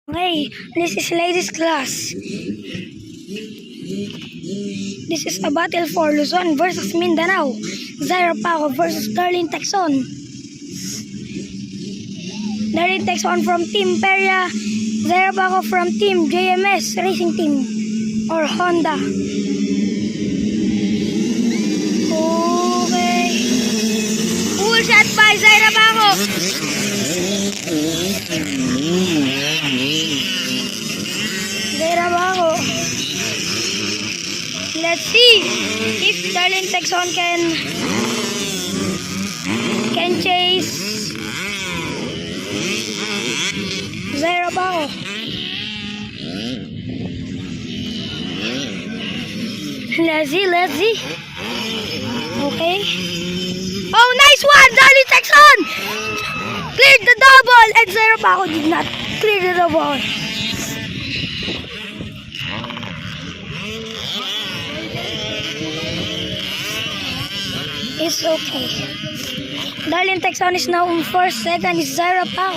Okay, this is ladies class. This is a battle for Luzon versus Mindanao. Zaira Paco versus Darlene Texon. Darlene Texon from Team Peria. Zaira Paco from Team JMS Racing Team or Honda. Okay. Full shot by Zaira Paco. Zaira Paco. Let's see if Darlene Texon can chase Zaira Paco. Let's see. Okay. Oh, nice one, Darlene Texon! Cleared the double, and Zaira Paco did not clear the double. It's okay. Darlene Texon is now in first, second is Zaira Paco.